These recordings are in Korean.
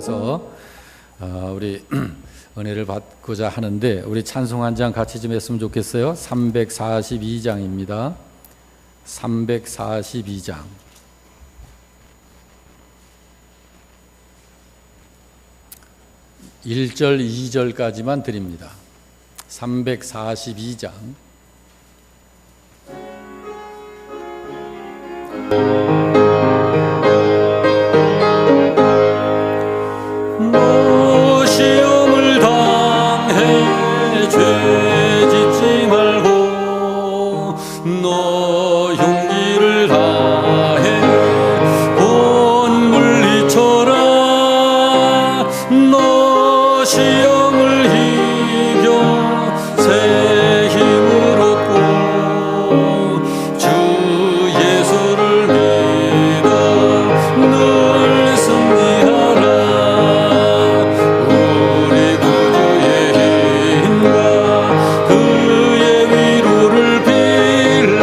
통해서 우리 은혜를 받고자 하는데 우리 찬송 한 장 같이 좀 했으면 좋겠어요. 342장입니다. 342장. (1절) (2절까지만) 드립니다. 342장. 너 시험을 당해 죄 짓지 말고 너 용기를 다해 온 물리쳐라. 너 시험을 이겨 새 힘을 얻고 주 예수를 믿어 늘 승리하라. 우리 구주의 힘과 그의 위로를 빌라.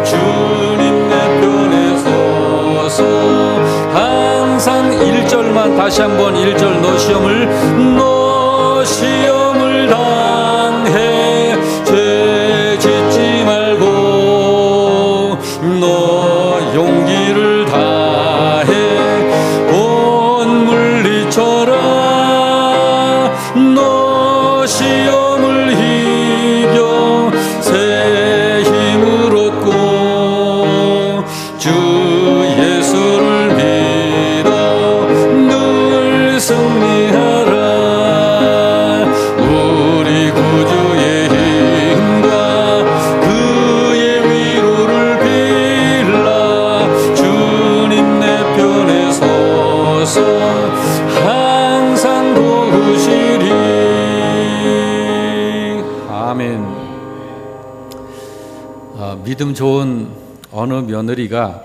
주님 내 편에 서서 항상 1절만 다시 한번 1절. 너 시험을 당해 죄 짓지 말고 너 용기를 다해 온 물리쳐라. 너 시험을 이겨 새 힘을 얻고 주 예수를 믿어 늘 승리하라. 우리 구주의 힘과 그의 위로를 빌라. 주님 내 편에 서서 항상 도우시리. 아멘. 믿음 좋은 어느 며느리가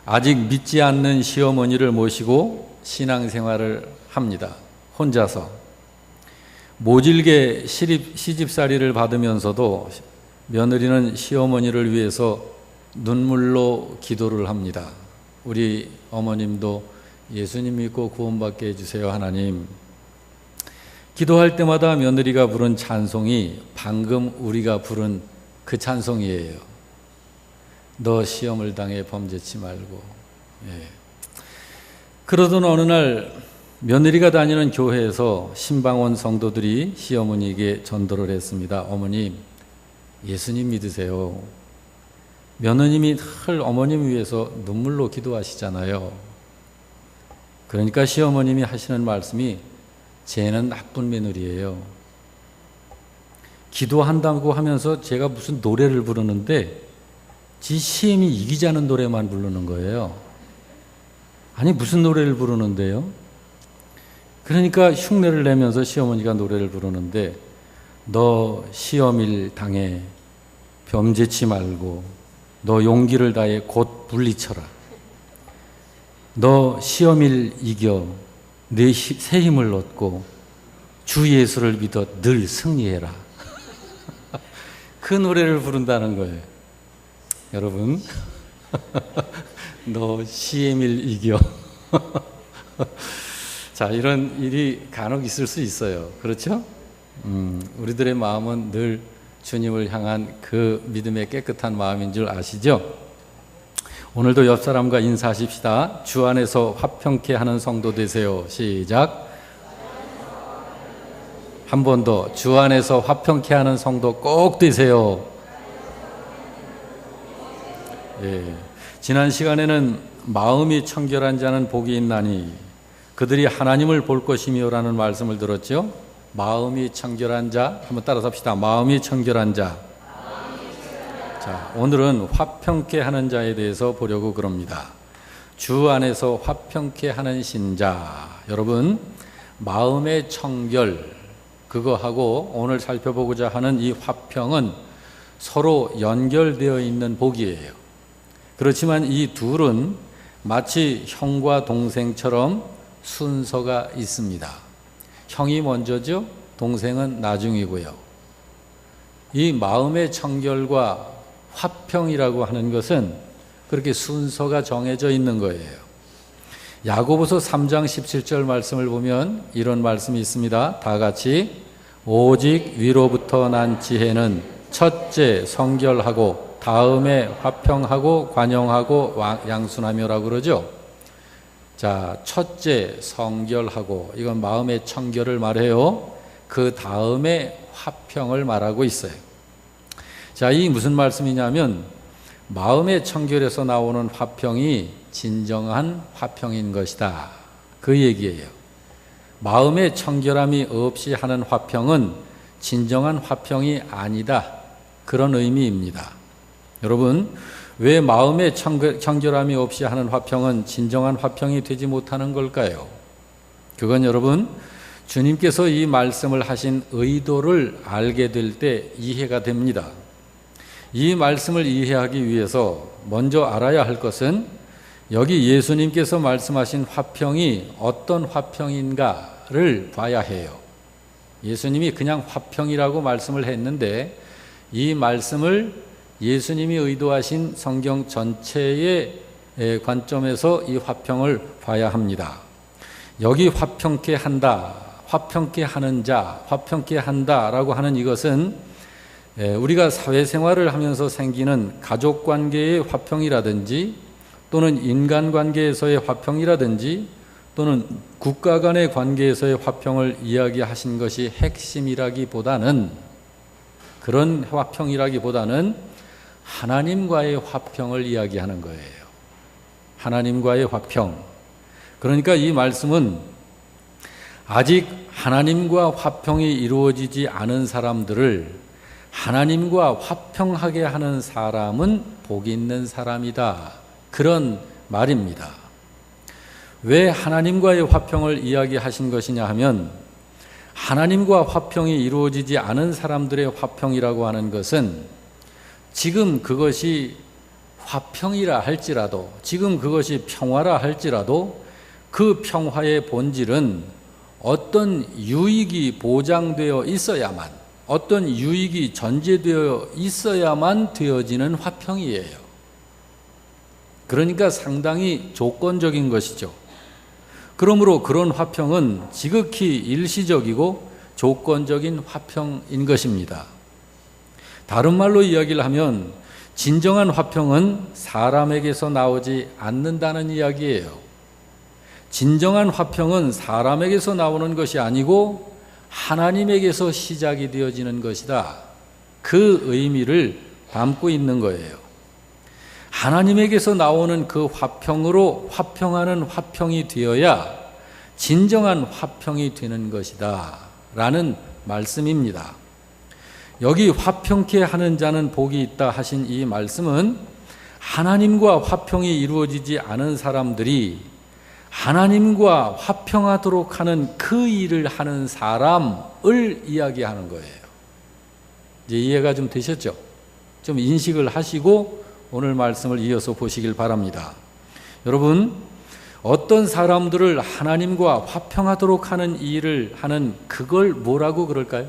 아직 믿지 않는 시어머니를 모시고 신앙생활을 합니다. 혼자서 모질게 시집살이를 받으면서도 며느리는 시어머니를 위해서 눈물로 기도를 합니다. 우리 어머님도 예수님 믿고 구원받게 해주세요 하나님. 기도할 때마다 며느리가 부른 찬송이 방금 우리가 부른 그 찬송이에요. 너 시험을 당해 범죄치 말고. 그러던 어느 날 며느리가 다니는 교회에서 신방원 성도들이 시어머니에게 전도를 했습니다. 어머님, 예수님 믿으세요. 며느님이 늘 어머님 위해서 눈물로 기도하시잖아요. 그러니까 시어머님이 하시는 말씀이 쟤는 나쁜 며느리예요. 기도한다고 하면서 제가 무슨 노래를 부르는데 지 시험이 이기자는 노래만 부르는 거예요. 아니 무슨 노래를 부르는데요? 그러니까 흉내를 내면서 시어머니가 노래를 부르는데 너 시험일 당해 범죄치 말고 너 용기를 다해 곧 물리쳐라. 너 시험일 이겨 내 새 힘을 얻고 주 예수를 믿어 늘 승리해라. 그 노래를 부른다는 거예요. 여러분 너 시험일 이겨. 자, 이런 일이 간혹 있을 수 있어요. 그렇죠? 우리들의 마음은 늘 주님을 향한 그 믿음의 깨끗한 마음인 줄 아시죠? 오늘도 옆 사람과 인사하십시다. 주 안에서 화평케 하는 성도 되세요. 시작. 한 번 더. 주 안에서 화평케 하는 성도 꼭 되세요. 지난 시간에는 마음이 청결한 자는 복이 있나니 그들이 하나님을 볼 것이며 라는 말씀을 들었죠. 마음이 청결한 자, 한번 따라서 합시다. 마음이 청결한 자. 자, 오늘은 화평케 하는 자에 대해서 보려고 그럽니다. 주 안에서 화평케 하는 신자. 여러분, 마음의 청결, 그거하고 오늘 살펴보고자 하는 이 화평은 서로 연결되어 있는 복이에요. 그렇지만 이 둘은 마치 형과 동생처럼 순서가 있습니다. 형이 먼저죠. 동생은 나중이고요. 이 마음의 청결과 화평이라고 하는 것은 그렇게 순서가 정해져 있는 거예요. 야고보서 3장 17절 말씀을 보면 이런 말씀이 있습니다. 다 같이 오직 위로부터 난 지혜는 첫째 성결하고 다음에 화평하고 관용하고 양순하며라고 그러죠. 자, 첫째 성결하고 이건 마음의 청결을 말해요. 그 다음에 화평을 말하고 있어요. 자, 이 무슨 말씀이냐면 마음의 청결에서 나오는 화평이 진정한 화평인 것이다. 그 얘기예요. 마음의 청결함이 없이 하는 화평은 진정한 화평이 아니다. 그런 의미입니다. 여러분, 왜 마음의 청결함이 없이 하는 화평은 진정한 화평이 되지 못하는 걸까요? 그건 여러분, 주님께서 이 말씀을 하신 의도를 알게 될 때 이해가 됩니다. 이 말씀을 이해하기 위해서 먼저 알아야 할 것은 여기 예수님께서 말씀하신 화평이 어떤 화평인가를 봐야 해요. 예수님이 그냥 화평이라고 말씀을 했는데 이 말씀을 예수님이 의도하신 성경 전체의 관점에서 이 화평을 봐야 합니다. 여기 화평케 한다, 화평케 하는 자, 화평케 한다라고 하는 이것은 우리가 사회생활을 하면서 생기는 가족관계의 화평이라든지 또는 인간관계에서의 화평이라든지 또는 국가 간의 관계에서의 화평을 이야기하신 것이 핵심이라기보다는 그런 화평이라기보다는 하나님과의 화평을 이야기하는 거예요. 하나님과의 화평. 그러니까 이 말씀은 아직 하나님과 화평이 이루어지지 않은 사람들을 하나님과 화평하게 하는 사람은 복 있는 사람이다. 그런 말입니다. 왜 하나님과의 화평을 이야기하신 것이냐 하면 하나님과 화평이 이루어지지 않은 사람들의 화평이라고 하는 것은 지금 그것이 화평이라 할지라도 지금 그것이 평화라 할지라도 그 평화의 본질은 어떤 유익이 보장되어 있어야만 어떤 유익이 전제되어 있어야만 되어지는 화평이에요. 그러니까 상당히 조건적인 것이죠. 그러므로 그런 화평은 지극히 일시적이고 조건적인 화평인 것입니다. 다른 말로 이야기를 하면 진정한 화평은 사람에게서 나오지 않는다는 이야기예요. 진정한 화평은 사람에게서 나오는 것이 아니고 하나님에게서 시작이 되어지는 것이다. 그 의미를 담고 있는 거예요. 하나님에게서 나오는 그 화평으로 화평하는 화평이 되어야 진정한 화평이 되는 것이다 라는 말씀입니다. 여기 화평케 하는 자는 복이 있다 하신 이 말씀은 하나님과 화평이 이루어지지 않은 사람들이 하나님과 화평하도록 하는 그 일을 하는 사람을 이야기하는 거예요. 이제 이해가 좀 되셨죠? 좀 인식을 하시고 오늘 말씀을 이어서 보시길 바랍니다. 여러분, 어떤 사람들을 하나님과 화평하도록 하는 일을 하는 그걸 뭐라고 그럴까요?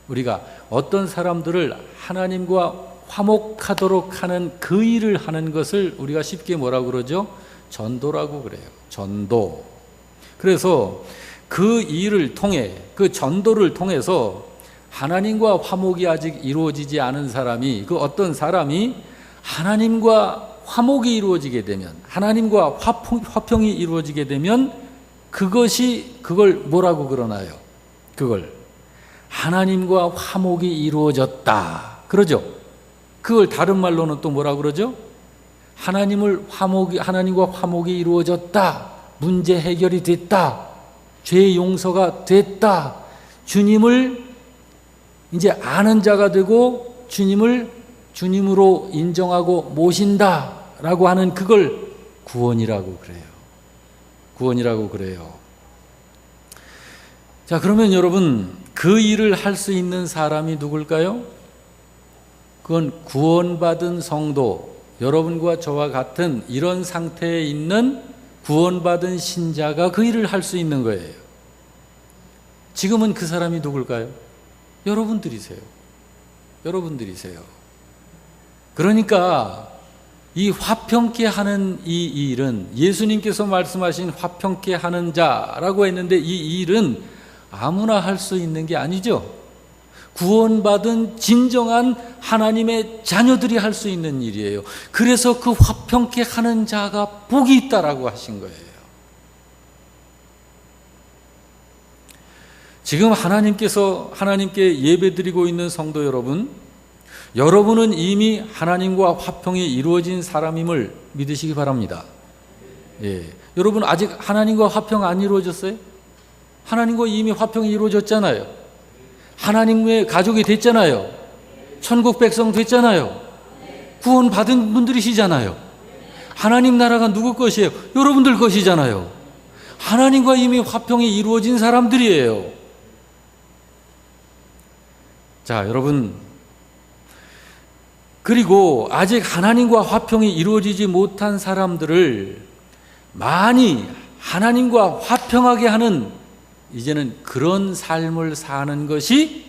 우리가 어떤 사람들을 하나님과 화목하도록 하는 그 일을 하는 것을 우리가 쉽게 뭐라고 그러죠? 전도라고 그래요. 전도. 그래서 그 일을 통해 그 전도를 통해서 하나님과 화목이 아직 이루어지지 않은 사람이 그 어떤 사람이 하나님과 화목이 이루어지게 되면 하나님과 화평이 이루어지게 되면 그걸 뭐라고 그러나요? 그걸 하나님과 화목이 이루어졌다 그러죠. 그걸 다른 말로는 또 뭐라고 그러죠? 하나님과 화목이 이루어졌다. 문제 해결이 됐다. 죄 용서가 됐다. 주님을 이제 아는 자가 되고 주님으로 인정하고 모신다라고 하는 그걸 구원이라고 그래요. 구원이라고 그래요. 자, 그러면 여러분 그 일을 할 수 있는 사람이 누굴까요? 그건 구원받은 성도, 여러분과 저와 같은 이런 상태에 있는 구원받은 신자가 그 일을 할 수 있는 거예요. 지금은 그 사람이 누굴까요? 여러분들이세요. 여러분들이세요. 그러니까 이 화평케 하는 이 일은 예수님께서 말씀하신 화평케 하는 자라고 했는데 이 일은 아무나 할 수 있는 게 아니죠. 구원받은 진정한 하나님의 자녀들이 할 수 있는 일이에요. 그래서 그 화평케 하는 자가 복이 있다라고 하신 거예요. 지금 하나님께 예배드리고 있는 성도 여러분, 여러분은 이미 하나님과 화평이 이루어진 사람임을 믿으시기 바랍니다. 예. 여러분 아직 하나님과 화평 안 이루어졌어요? 하나님과 이미 화평이 이루어졌잖아요. 하나님의 가족이 됐잖아요. 천국 백성 됐잖아요. 구원 받은 분들이시잖아요. 하나님 나라가 누구 것이에요? 여러분들 것이잖아요. 하나님과 이미 화평이 이루어진 사람들이에요. 자, 여러분, 그리고 아직 하나님과 화평이 이루어지지 못한 사람들을 많이 하나님과 화평하게 하는 이제는 그런 삶을 사는 것이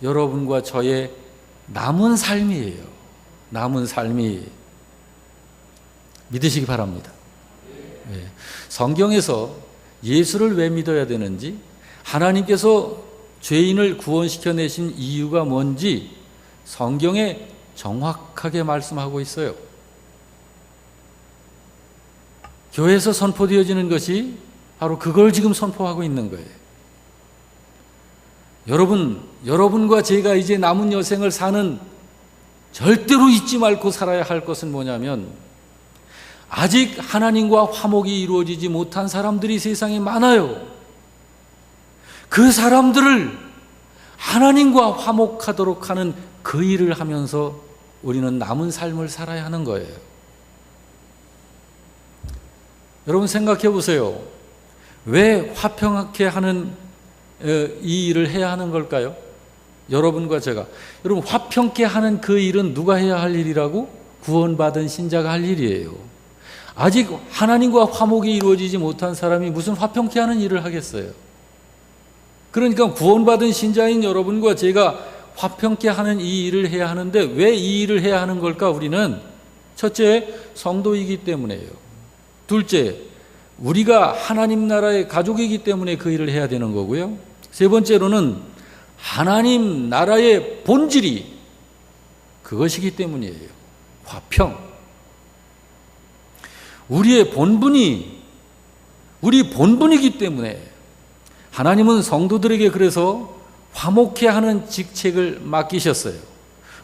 여러분과 저의 남은 삶이에요. 남은 삶이. 믿으시기 바랍니다. 네. 성경에서 예수를 왜 믿어야 되는지, 하나님께서 죄인을 구원시켜내신 이유가 뭔지 성경에 정확하게 말씀하고 있어요. 교회에서 선포되어지는 것이 바로 그걸 지금 선포하고 있는 거예요. 여러분과 제가 이제 남은 여생을 사는 절대로 잊지 말고 살아야 할 것은 뭐냐면, 아직 하나님과 화목이 이루어지지 못한 사람들이 세상에 많아요. 그 사람들을 하나님과 화목하도록 하는 그 일을 하면서 우리는 남은 삶을 살아야 하는 거예요. 여러분 생각해 보세요. 왜 화평하게 하는 이 일을 해야 하는 걸까요? 여러분과 제가. 여러분 화평케 하는 그 일은 누가 해야 할 일이라고? 구원받은 신자가 할 일이에요. 아직 하나님과 화목이 이루어지지 못한 사람이 무슨 화평케 하는 일을 하겠어요? 그러니까 구원받은 신자인 여러분과 제가 화평케 하는 이 일을 해야 하는데, 왜 이 일을 해야 하는 걸까? 우리는 첫째, 성도이기 때문에요. 둘째, 우리가 하나님 나라의 가족이기 때문에 그 일을 해야 되는 거고요. 세 번째로는 하나님 나라의 본질이 그것이기 때문이에요. 화평. 우리 본분이기 때문에 하나님은 성도들에게 그래서 화목케 하는 직책을 맡기셨어요.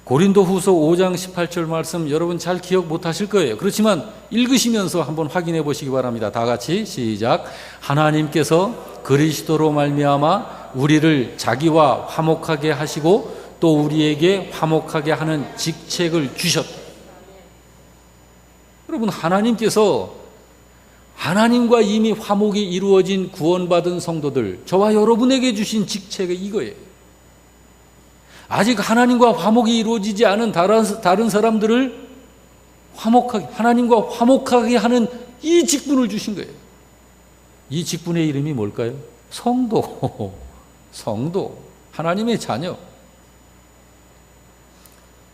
고린도후서 5장 18절 말씀 여러분 잘 기억 못하실 거예요. 그렇지만 읽으시면서 한번 확인해 보시기 바랍니다. 다 같이 시작. 하나님께서 그리스도로 말미암아 우리를 자기와 화목하게 하시고 또 우리에게 화목하게 하는 직책을 주셨다. 여러분 하나님께서 하나님과 이미 화목이 이루어진 구원받은 성도들, 저와 여러분에게 주신 직책이 이거예요. 아직 하나님과 화목이 이루어지지 않은 다른 사람들을 하나님과 화목하게 하는 이 직분을 주신 거예요. 이 직분의 이름이 뭘까요? 성도. 하나님의 자녀.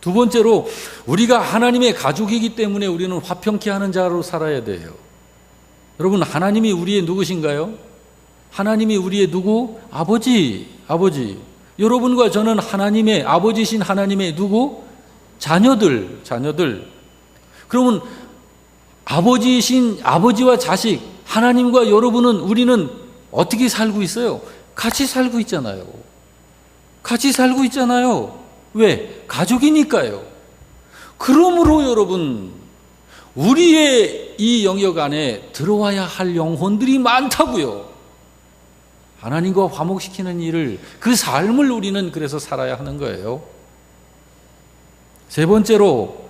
두 번째로, 우리가 하나님의 가족이기 때문에 우리는 화평케 하는 자로 살아야 돼요. 여러분, 하나님이 우리의 누구신가요? 하나님이 우리의 누구? 아버지. 여러분과 저는 하나님의, 아버지신 하나님의 누구? 자녀들. 그러면 아버지와 자식, 하나님과 여러분은, 우리는 어떻게 살고 있어요? 같이 살고 있잖아요. 왜? 가족이니까요. 그러므로 여러분, 우리의 이 영역 안에 들어와야 할 영혼들이 많다고요. 하나님과 화목시키는 일을, 그 삶을 우리는 그래서 살아야 하는 거예요. 세 번째로,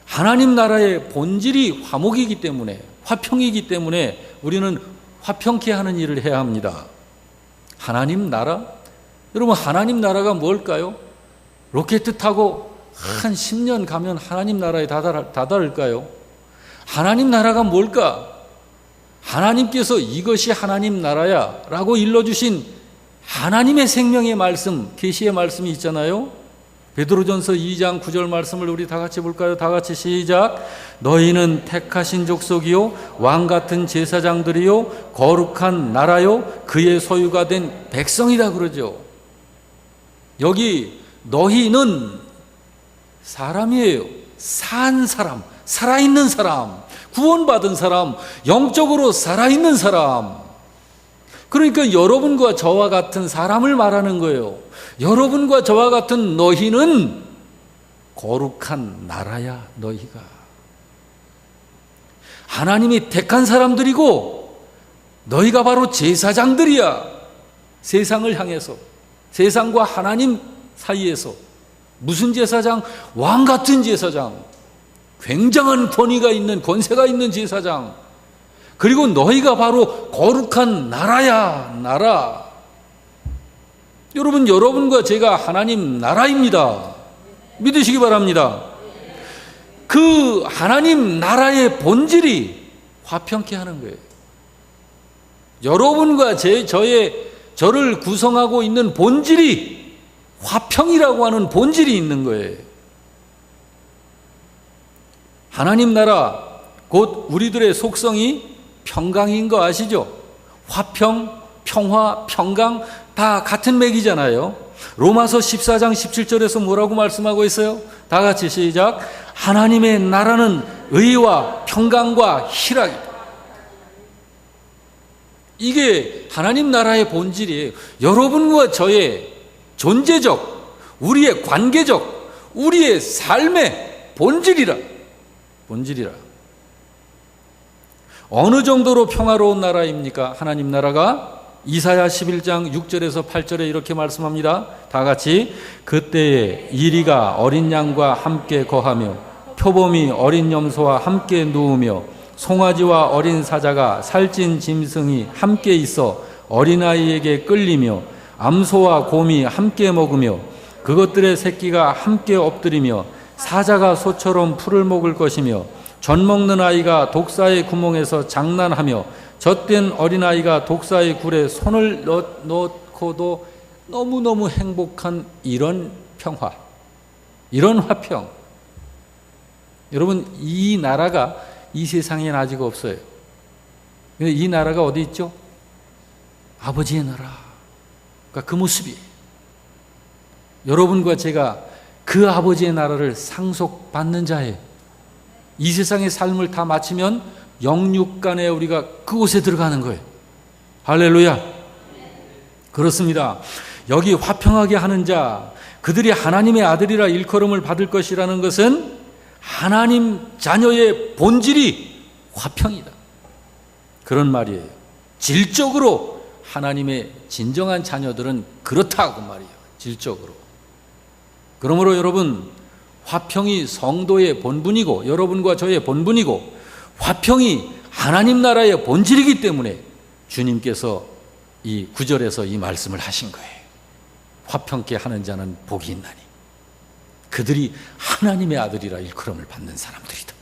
하나님 나라의 본질이 화목이기 때문에, 화평이기 때문에 우리는 화평케 하는 일을 해야 합니다. 하나님 나라? 여러분, 하나님 나라가 뭘까요? 로켓 타고 한 10년 가면 하나님 나라에 다다를까요? 하나님 나라가 뭘까? 하나님께서 이것이 하나님 나라야 라고 일러주신 하나님의 생명의 말씀, 계시의 말씀이 있잖아요. 베드로전서 2장 9절 말씀을 우리 다 같이 볼까요? 다 같이 시작. 너희는 택하신 족속이요 왕 같은 제사장들이요 거룩한 나라요 그의 소유가 된 백성이다 그러죠. 여기 너희는 사람이에요. 산 사람, 살아있는 사람, 구원받은 사람, 영적으로 살아있는 사람. 그러니까 여러분과 저와 같은 사람을 말하는 거예요. 여러분과 저와 같은 너희는 거룩한 나라야. 너희가 하나님이 택한 사람들이고 너희가 바로 제사장들이야. 세상을 향해서, 세상과 하나님 사이에서. 무슨 제사장? 왕 같은 제사장, 굉장한 권위가 있는, 권세가 있는 제사장. 그리고 너희가 바로 거룩한 나라야. 나라. 여러분, 여러분과 제가 하나님 나라입니다. 믿으시기 바랍니다. 그 하나님 나라의 본질이 화평케 하는 거예요. 여러분과 저를 구성하고 있는 본질이 화평이라고 하는 본질이 있는 거예요. 하나님 나라, 곧 우리들의 속성이 평강인 거 아시죠? 화평, 평화, 평강 다 같은 맥이잖아요. 로마서 14장 17절에서 뭐라고 말씀하고 있어요? 다 같이 시작. 하나님의 나라는 의와 평강과 희락이다. 이게 하나님 나라의 본질이에요. 여러분과 저의 존재적, 우리의 관계적, 우리의 삶의 본질이라. 어느 정도로 평화로운 나라입니까? 하나님 나라가 이사야 11장 6절에서 8절에 이렇게 말씀합니다. 다 같이. 그때에 이리가 어린 양과 함께 거하며 표범이 어린 염소와 함께 누우며 송아지와 어린 사자가 살찐 짐승이 함께 있어 어린아이에게 끌리며 암소와 곰이 함께 먹으며 그것들의 새끼가 함께 엎드리며 사자가 소처럼 풀을 먹을 것이며 젖 먹는 아이가 독사의 구멍에서 장난하며 젖된 어린아이가 독사의 굴에 손을 넣고도 너무너무 행복한 이런 평화, 이런 화평. 여러분, 이 나라가 이 세상에는 아직 없어요. 근데 이 나라가 어디 있죠? 아버지의 나라. 그러니까 그 모습이 여러분과 제가 그 아버지의 나라를 상속받는 자예요. 이 세상의 삶을 다 마치면 영육간에 우리가 그곳에 들어가는 거예요. 할렐루야. 그렇습니다. 여기 화평하게 하는 자, 그들이 하나님의 아들이라 일컬음을 받을 것이라는 것은 하나님 자녀의 본질이 화평이다. 그런 말이에요. 질적으로 하나님의 진정한 자녀들은 그렇다고 말이에요. 질적으로. 그러므로 여러분, 화평이 성도의 본분이고 여러분과 저의 본분이고 화평이 하나님 나라의 본질이기 때문에 주님께서 이 9절에서 이 말씀을 하신 거예요. 화평케 하는 자는 복이 있나니 그들이 하나님의 아들이라 일컬음을 받는 사람들이다.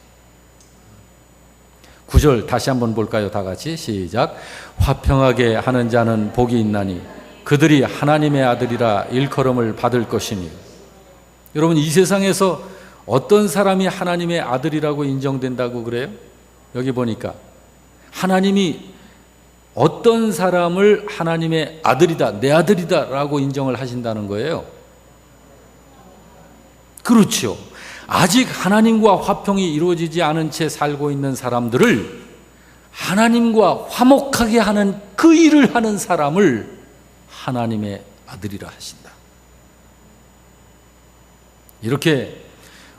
9절 다시 한번 볼까요? 다 같이 시작. 화평하게 하는 자는 복이 있나니 그들이 하나님의 아들이라 일컬음을 받을 것이니. 여러분, 이 세상에서 어떤 사람이 하나님의 아들이라고 인정된다고 그래요? 여기 보니까 하나님이 어떤 사람을 하나님의 아들이다, 내 아들이다 라고 인정을 하신다는 거예요. 그렇죠. 아직 하나님과 화평이 이루어지지 않은 채 살고 있는 사람들을 하나님과 화목하게 하는 그 일을 하는 사람을 하나님의 아들이라 하신다. 이렇게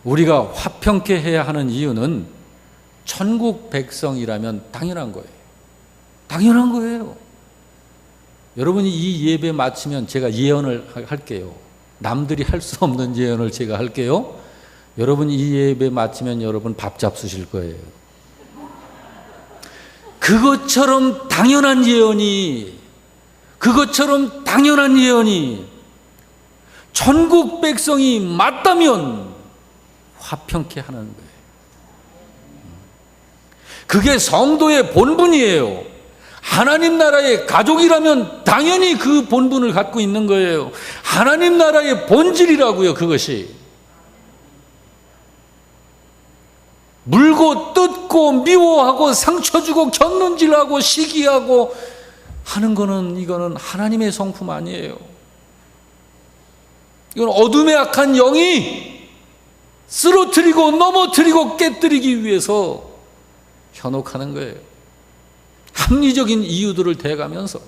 우리가 화평케 해야 하는 이유는 천국 백성이라면 당연한 거예요. 당연한 거예요. 여러분이 이 예배 마치면 제가 예언을 할게요. 남들이 할 수 없는 예언을 제가 할게요. 여러분 이 예배 마치면 여러분 밥 잡수실 거예요. 그것처럼 당연한 예언이 천국 백성이 맞다면 화평케 하는 거예요. 그게 성도의 본분이에요. 하나님 나라의 가족이라면 당연히 그 본분을 갖고 있는 거예요. 하나님 나라의 본질이라고요, 그것이. 물고 뜯고 미워하고 상처 주고 곁눈질하고 시기하고 하는 거는, 이거는 하나님의 성품 아니에요. 이건 어둠의 악한 영이 쓰러뜨리고 넘어뜨리고 깨뜨리기 위해서 현혹하는 거예요. 합리적인 이유들을 대가면서.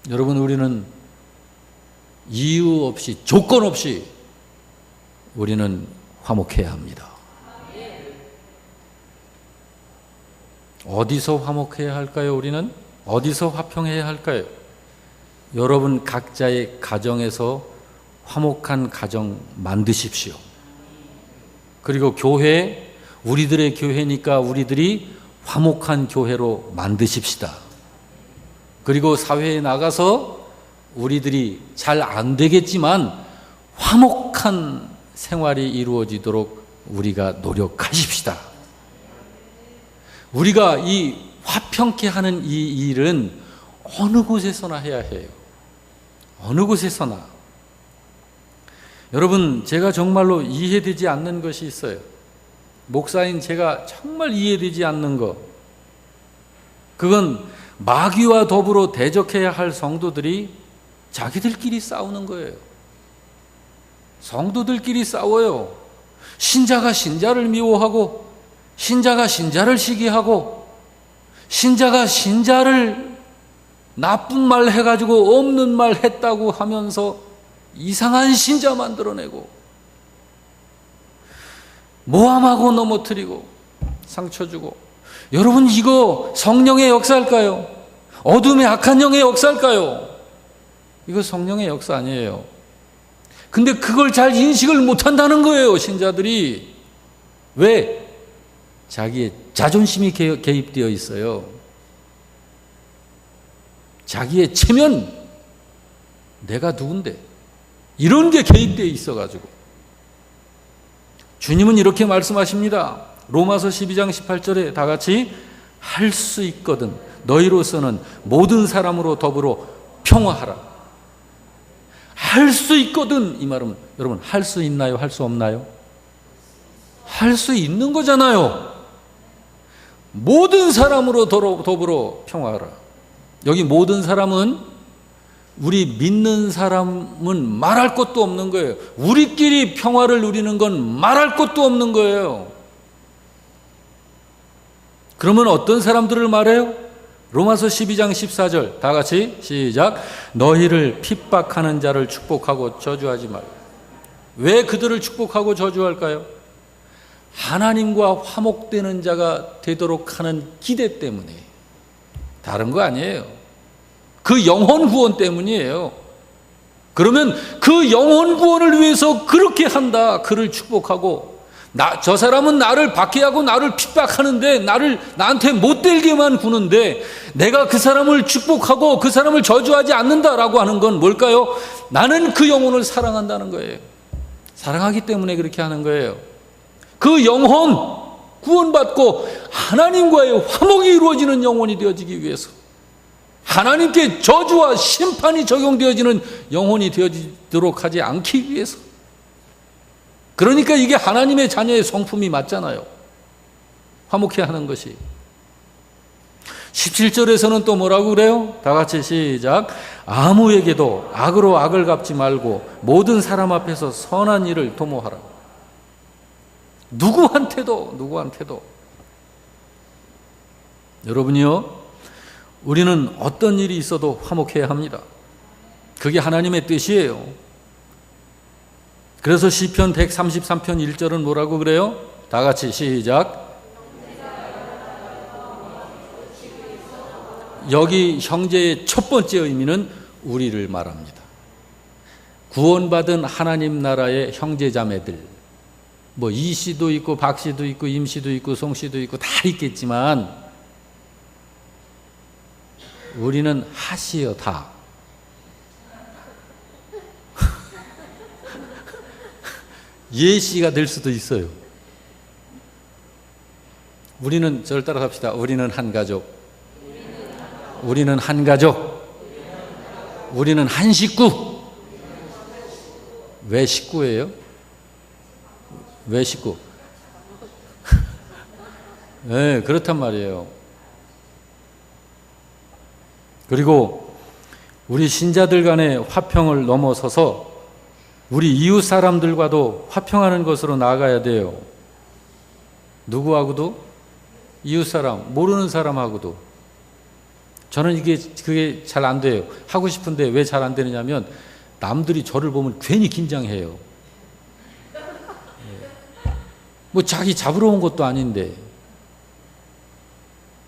여러분, 우리는 이유 없이, 조건 없이 우리는 화목해야 합니다. 어디서 화목해야 할까요? 우리는 어디서 화평해야 할까요? 여러분 각자의 가정에서 화목한 가정 만드십시오. 그리고 교회, 우리들의 교회니까 우리들이 화목한 교회로 만드십시다. 그리고 사회에 나가서 우리들이 잘 안 되겠지만 화목한 생활이 이루어지도록 우리가 노력하십시다. 우리가 이 화평케 하는 이 일은 어느 곳에서나 해야 해요. 어느 곳에서나. 여러분, 제가 정말로 이해되지 않는 것이 있어요. 목사인 제가 정말 이해되지 않는 것. 그건 마귀와 더불어 대적해야 할 성도들이 자기들끼리 싸우는 거예요. 성도들끼리 싸워요. 신자가 신자를 미워하고, 신자가 신자를 시기하고, 신자가 신자를 나쁜 말 해가지고 없는 말 했다고 하면서 이상한 신자 만들어내고, 모함하고 넘어뜨리고 상처 주고. 여러분, 이거 성령의 역사일까요? 어둠의 악한 영의 역사일까요? 이거 성령의 역사 아니에요. 근데 그걸 잘 인식을 못한다는 거예요, 신자들이. 왜? 자기의 자존심이 개입되어 있어요. 자기의 체면, 내가 누군데, 이런 게 개입되어 있어가지고. 주님은 이렇게 말씀하십니다. 로마서 12장 18절에 다 같이, 할 수 있거든 너희로서는 모든 사람으로 더불어 평화하라. 할 수 있거든, 이 말은 여러분, 할 수 있나요? 할 수 없나요? 할 수 있는 거잖아요. 모든 사람으로 더불어 평화하라. 여기 모든 사람은, 우리 믿는 사람은 말할 것도 없는 거예요. 우리끼리 평화를 누리는 건 말할 것도 없는 거예요. 그러면 어떤 사람들을 말해요? 로마서 12장 14절 다 같이 시작. 너희를 핍박하는 자를 축복하고 저주하지 말라. 왜 그들을 축복하고 저주할까요? 하나님과 화목되는 자가 되도록 하는 기대 때문에. 다른 거 아니에요. 그 영혼 구원 때문이에요. 그러면 그 영혼 구원을 위해서 그렇게 한다. 그를 축복하고, 저 사람은 나를 박해하고 나를 핍박하는데, 나한테 못되게만 구는데 내가 그 사람을 축복하고 그 사람을 저주하지 않는다라고 하는 건 뭘까요? 나는 그 영혼을 사랑한다는 거예요. 사랑하기 때문에 그렇게 하는 거예요. 그 영혼 구원받고 하나님과의 화목이 이루어지는 영혼이 되어지기 위해서, 하나님께 저주와 심판이 적용되어지는 영혼이 되어지도록 하지 않기 위해서. 그러니까 이게 하나님의 자녀의 성품이 맞잖아요. 화목해 하는 것이. 17절에서는 또 뭐라고 그래요? 다 같이 시작. 아무에게도 악으로 악을 갚지 말고 모든 사람 앞에서 선한 일을 도모하라. 누구한테도. 여러분이요, 우리는 어떤 일이 있어도 화목해야 합니다. 그게 하나님의 뜻이에요. 그래서 시편 133편 1절은 뭐라고 그래요? 다 같이 시작. 여기 형제의 첫 번째 의미는 우리를 말합니다. 구원받은 하나님 나라의 형제자매들, 뭐 이씨도 있고 박씨도 있고 임씨도 있고 송씨도 있고 다 있겠지만, 우리는 하시요 다. 예씨가 될 수도 있어요. 우리는 저를 따라 합시다. 우리는 한 가족. 우리는 한 가족. 우리는 한 식구. 왜 식구예요? 왜 식구? 네, 그렇단 말이에요. 그리고 우리 신자들 간의 화평을 넘어서서 우리 이웃 사람들과도 화평하는 것으로 나아가야 돼요. 누구하고도? 이웃 사람, 모르는 사람하고도. 저는 그게 잘 안 돼요. 하고 싶은데 왜 잘 안 되느냐면 남들이 저를 보면 괜히 긴장해요. 뭐 자기 잡으러 온 것도 아닌데.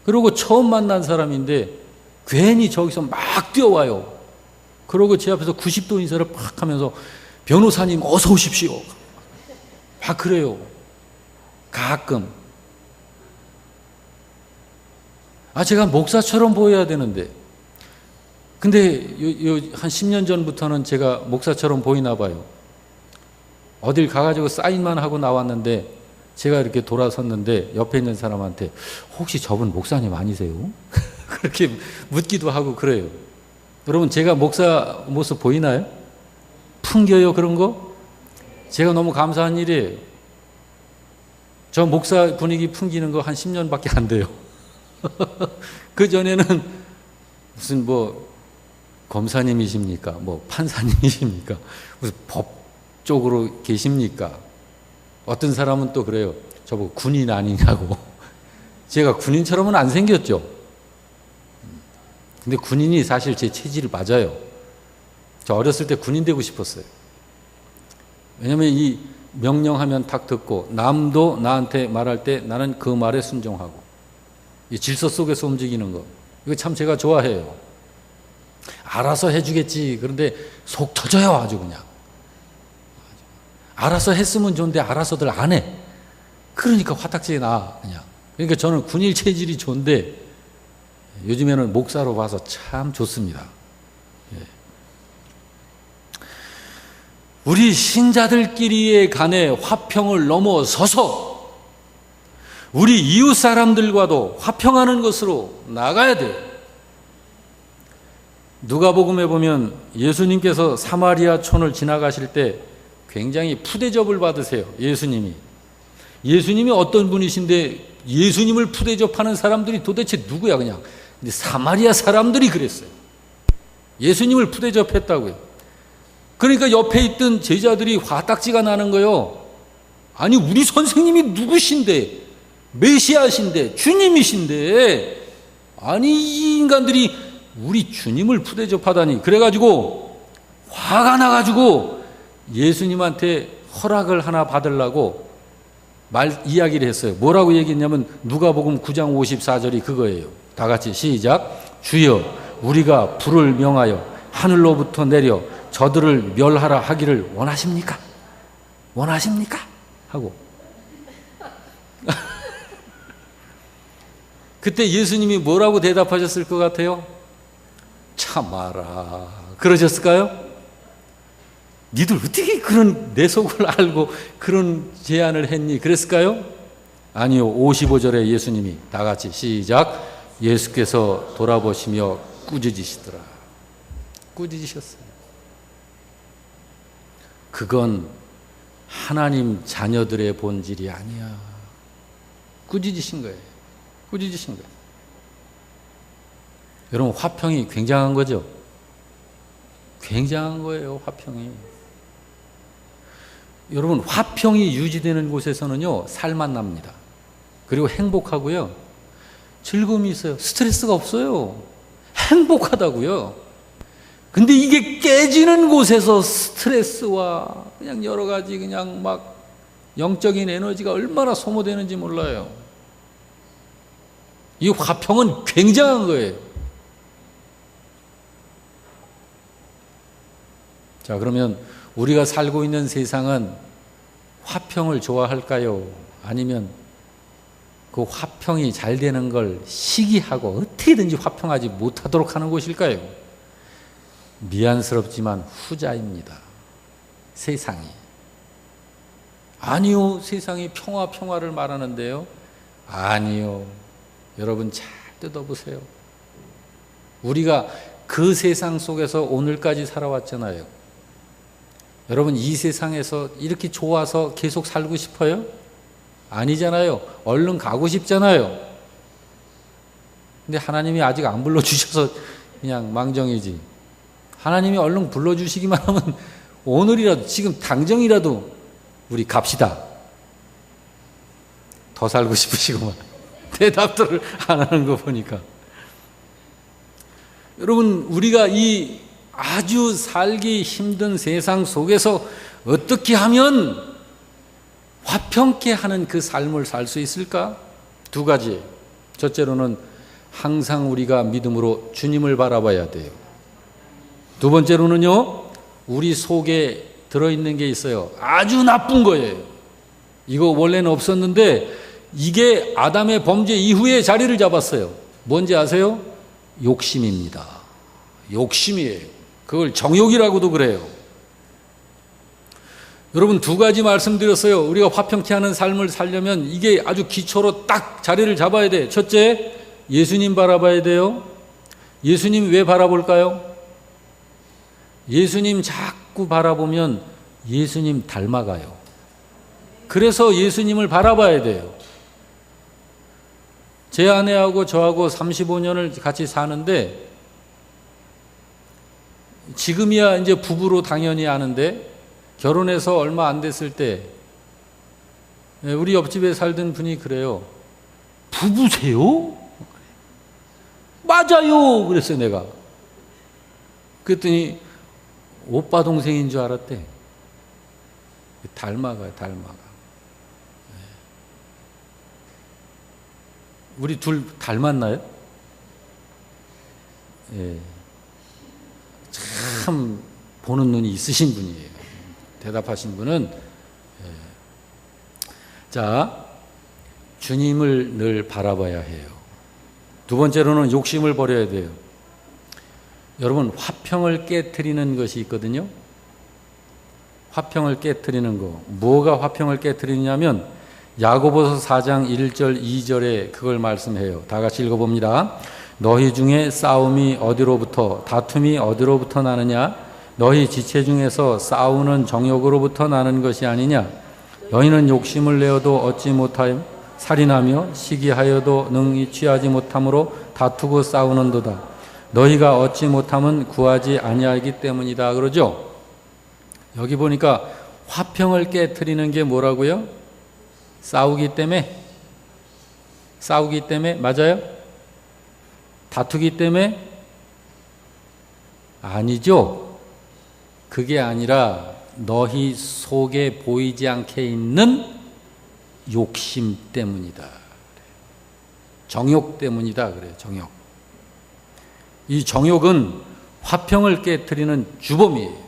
그리고 처음 만난 사람인데 괜히 저기서 막 뛰어와요. 그러고 제 앞에서 90도 인사를 팍 하면서 변호사님 어서 오십시오. 막 그래요. 가끔. 제가 목사처럼 보여야 되는데. 근데 한 10년 전부터는 제가 목사처럼 보이나 봐요. 어딜 가가지고 사인만 하고 나왔는데 제가 이렇게 돌아섰는데 옆에 있는 사람한테 혹시 저분 목사님 아니세요? 그렇게 묻기도 하고 그래요. 여러분 제가 목사 모습 보이나요? 풍겨요 그런 거? 제가 너무 감사한 일이에요. 저 목사 분위기 풍기는 거 한 10년밖에 안 돼요. 그 전에는 무슨 뭐 검사님이십니까? 뭐 판사님이십니까? 무슨 법 쪽으로 계십니까? 어떤 사람은 또 그래요. 저보고 군인 아니냐고. 제가 군인처럼은 안 생겼죠. 근데 군인이 사실 제 체질이 맞아요. 저 어렸을 때 군인 되고 싶었어요. 왜냐면 이 명령하면 탁 듣고 남도 나한테 말할 때 나는 그 말에 순종하고 이 질서 속에서 움직이는 거. 이거 참 제가 좋아해요. 알아서 해주겠지. 그런데 속 터져요 아주 그냥. 알아서 했으면 좋은데 알아서들 안 해. 그러니까 화딱지에 나 그냥. 그러니까 저는 군인 체질이 좋은데 요즘에는 목사로 봐서 참 좋습니다. 우리 신자들끼리의 간의 화평을 넘어서서 우리 이웃 사람들과도 화평하는 것으로 나가야 돼요. 누가복음에 보면 예수님께서 사마리아촌을 지나가실 때 굉장히 푸대접을 받으세요. 예수님이 어떤 분이신데 예수님을 푸대접하는 사람들이 도대체 누구야 그냥. 근데 사마리아 사람들이 그랬어요. 예수님을 푸대접했다고요. 그러니까 옆에 있던 제자들이 화딱지가 나는 거예요. 아니 우리 선생님이 누구신데 메시아신데 주님이신데 아니 이 인간들이 우리 주님을 푸대접하다니. 그래가지고 화가 나가지고 예수님한테 허락을 하나 받으려고 이야기를 했어요. 뭐라고 얘기했냐면 누가복음 9장 54절이 그거예요. 다 같이 시작. 주여 우리가 불을 명하여 하늘로부터 내려 저들을 멸하라 하기를 원하십니까? 원하십니까? 하고 그때 예수님이 뭐라고 대답하셨을 것 같아요? 참아라 그러셨을까요? 니들 어떻게 그런 내 속을 알고 그런 제안을 했니? 그랬을까요? 아니요. 55절에 예수님이 다 같이 시작. 예수께서 돌아보시며 꾸짖으시더라. 꾸짖으셨어요. 그건 하나님 자녀들의 본질이 아니야. 꾸짖으신 거예요. 꾸짖으신 거예요. 여러분 화평이 굉장한 거죠? 굉장한 거예요. 화평이. 여러분 화평이 유지되는 곳에서는요 살만 납니다. 그리고 행복하고요 즐거움이 있어요. 스트레스가 없어요. 행복하다고요. 근데 이게 깨지는 곳에서 스트레스와 그냥 여러 가지 그냥 막 영적인 에너지가 얼마나 소모되는지 몰라요. 이 화평은 굉장한 거예요. 자, 그러면 우리가 살고 있는 세상은 화평을 좋아할까요? 아니면 그 화평이 잘 되는 걸 시기하고 어떻게든지 화평하지 못하도록 하는 곳일까요? 미안스럽지만 후자입니다. 세상이. 아니요, 세상이 평화를 말하는데요. 아니요. 여러분 잘 뜯어보세요. 우리가 그 세상 속에서 오늘까지 살아왔잖아요. 여러분 이 세상에서 이렇게 좋아서 계속 살고 싶어요? 아니잖아요. 얼른 가고 싶잖아요. 근데 하나님이 아직 안 불러주셔서 그냥 망정이지. 하나님이 얼른 불러주시기만 하면 오늘이라도 지금 당장이라도 우리 갑시다. 더 살고 싶으시구만. 대답들을 안 하는 거 보니까. 여러분 우리가 이 아주 살기 힘든 세상 속에서 어떻게 하면 화평케 하는 그 삶을 살 수 있을까? 두 가지. 첫째로는 항상 우리가 믿음으로 주님을 바라봐야 돼요. 두 번째로는요, 우리 속에 들어있는 게 있어요. 아주 나쁜 거예요. 이거 원래는 없었는데 이게 아담의 범죄 이후에 자리를 잡았어요. 뭔지 아세요? 욕심입니다. 욕심이에요. 그걸 정욕이라고도 그래요. 여러분 두 가지 말씀드렸어요. 우리가 화평케 하는 삶을 살려면 이게 아주 기초로 딱 자리를 잡아야 돼. 첫째, 예수님 바라봐야 돼요. 예수님 왜 바라볼까요? 예수님 자꾸 바라보면 예수님 닮아가요. 그래서 예수님을 바라봐야 돼요. 제 아내하고 저하고 35년을 같이 사는데 지금이야 이제 부부로 당연히 아는데 결혼해서 얼마 안 됐을 때 우리 옆집에 살던 분이 그래요. 부부세요? 맞아요. 그랬어요 내가. 그랬더니 오빠 동생인 줄 알았대. 닮아가요. 닮아가. 우리 둘 닮았나요? 예. 참 보는 눈이 있으신 분이에요. 대답하신 분은. 자, 주님을 늘 바라봐야 해요. 두 번째로는 욕심을 버려야 돼요. 여러분 화평을 깨트리는 것이 있거든요. 화평을 깨트리는 거. 뭐가 화평을 깨트리냐면 야고보서 4장 1절 2절에 그걸 말씀해요. 다 같이 읽어봅니다. 너희 중에 싸움이 어디로부터 다툼이 어디로부터 나느냐? 너희 지체 중에서 싸우는 정욕으로부터 나는 것이 아니냐? 너희는 욕심을 내어도 얻지 못하여 살인하며 시기하여도 능히 취하지 못함으로 다투고 싸우는도다. 너희가 얻지 못함은 구하지 아니하기 때문이다. 그러죠? 여기 보니까 화평을 깨트리는 게 뭐라고요? 싸우기 때문에? 싸우기 때문에? 맞아요? 다투기 때문에? 아니죠. 그게 아니라 너희 속에 보이지 않게 있는 욕심 때문이다. 정욕 때문이다. 그래요. 정욕. 이 정욕은 화평을 깨트리는 주범이에요.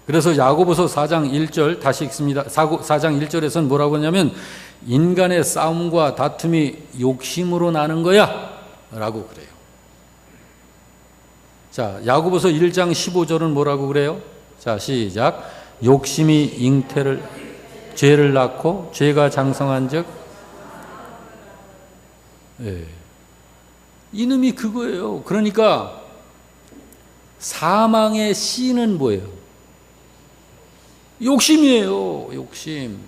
그래서 야고보서 4장 1절 다시 읽습니다. 4장 1절에서는 뭐라고 하냐면 인간의 싸움과 다툼이 욕심으로 나는 거야 라고 그래요. 자, 야고보서 1장 15절은 뭐라고 그래요? 자, 시작. 욕심이 죄를 낳고 죄가 장성한 즉 이놈이 그거예요. 그러니까 사망의 씨는 뭐예요? 욕심이에요. 욕심.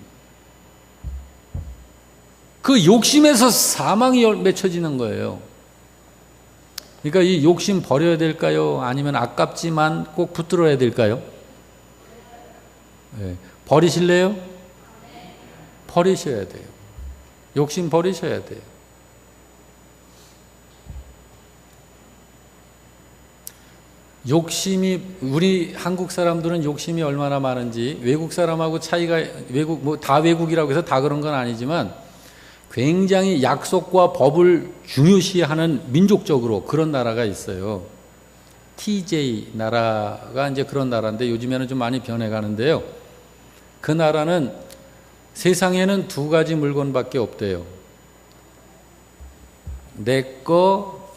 그 욕심에서 사망이 맺혀지는 거예요. 그러니까 이 욕심 버려야 될까요? 아니면 아깝지만 꼭 붙들어야 될까요? 네. 버리실래요? 버리셔야 돼요. 욕심 버리셔야 돼요. 욕심이 우리 한국 사람들은 욕심이 얼마나 많은지 외국 사람하고 차이가 외국 뭐 다 외국이라고 해서 다 그런 건 아니지만 굉장히 약속과 법을 중요시하는 민족적으로 그런 나라가 있어요. TJ 나라가 이제 그런 나라인데 요즘에는 좀 많이 변해가는데요. 그 나라는 세상에는 두 가지 물건밖에 없대요. 내 거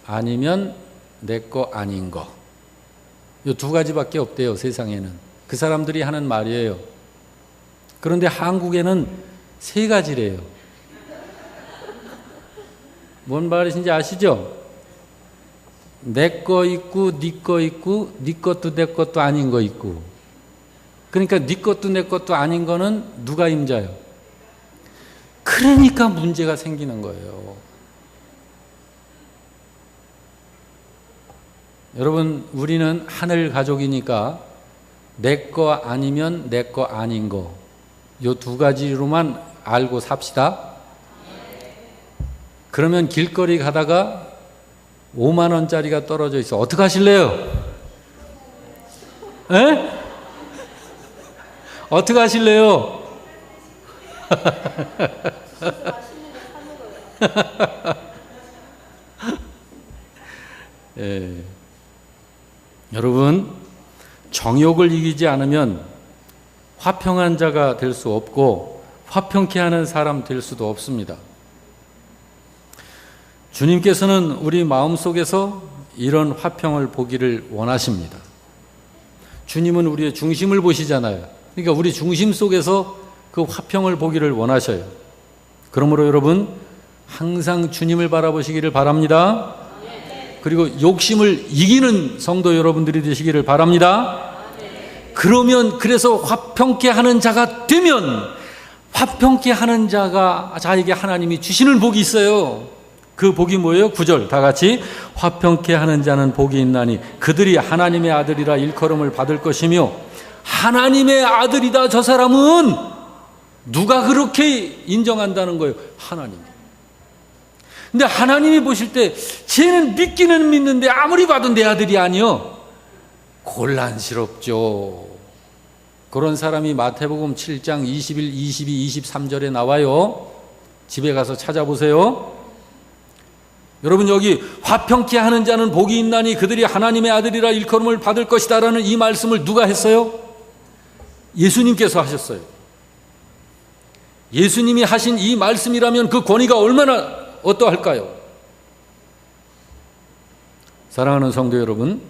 아니면 내 거 아닌 거. 이 두 가지밖에 없대요. 세상에는. 그 사람들이 하는 말이에요. 그런데 한국에는 세 가지래요. 뭔 말이신지 아시죠? 내 거 있고 네 거 있고 네 것도 내 것도 아닌 거 있고. 그러니까 네 것도 내 것도 아닌 거는 누가 임자요? 그러니까 문제가 생기는 거예요. 여러분, 우리는 하늘 가족이니까 내 거 아니면 내 거 아닌 거, 요 두 가지로만 알고 삽시다. 그러면 길거리 가다가 5만 원짜리가 떨어져 있어. 어떻게 하실래요? 에? 어떻게 하실래요? 예. 여러분, 정욕을 이기지 않으면 화평한 자가 될 수 없고 화평케 하는 사람 될 수도 없습니다. 주님께서는 우리 마음속에서 이런 화평을 보기를 원하십니다. 주님은 우리의 중심을 보시잖아요. 그러니까 우리 중심 속에서 그 화평을 보기를 원하셔요. 그러므로 여러분, 항상 주님을 바라보시기를 바랍니다. 그리고 욕심을 이기는 성도 여러분들이 되시기를 바랍니다. 그러면, 그래서 화평케 하는 자가 되면, 화평케 하는 자가 자에게 하나님이 주시는 복이 있어요. 그 복이 뭐예요? 9절 다 같이, 화평케 하는 자는 복이 있나니 그들이 하나님의 아들이라 일컬음을 받을 것이며. 하나님의 아들이다, 저 사람은. 누가 그렇게 인정한다는 거예요? 하나님. 근데 하나님이 보실 때 쟤는 믿기는 믿는데 아무리 봐도 내 아들이 아니요. 곤란스럽죠. 그런 사람이 마태복음 7장 21, 22, 23절에 나와요. 집에 가서 찾아보세요. 여러분, 여기 화평케 하는 자는 복이 있나니 그들이 하나님의 아들이라 일컬음을 받을 것이다 라는 이 말씀을 누가 했어요? 예수님께서 하셨어요. 예수님이 하신 이 말씀이라면 그 권위가 얼마나 어떠할까요? 사랑하는 성도 여러분,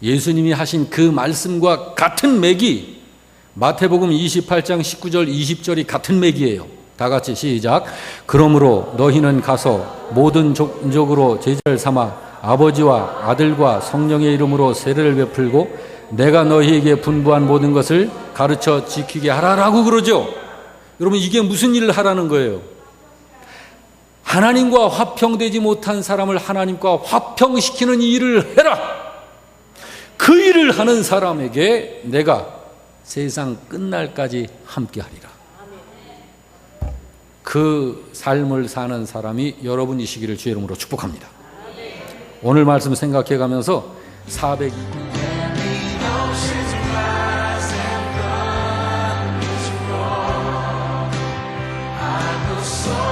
예수님이 하신 그 말씀과 같은 맥이 마태복음 28장 19절 20절이 같은 맥이에요. 다 같이 시작. 그러므로 너희는 가서 모든 종족으로 제자를 삼아 아버지와 아들과 성령의 이름으로 세례를 베풀고 내가 너희에게 분부한 모든 것을 가르쳐 지키게 하라라고 그러죠. 여러분, 이게 무슨 일을 하라는 거예요? 하나님과 화평되지 못한 사람을 하나님과 화평시키는 일을 해라. 그 일을 하는 사람에게 내가 세상 끝날까지 함께하리라. 그 삶을 사는 사람이 여러분이시기를 주의 이름으로 축복합니다. 오늘 말씀 생각해 가면서 402 So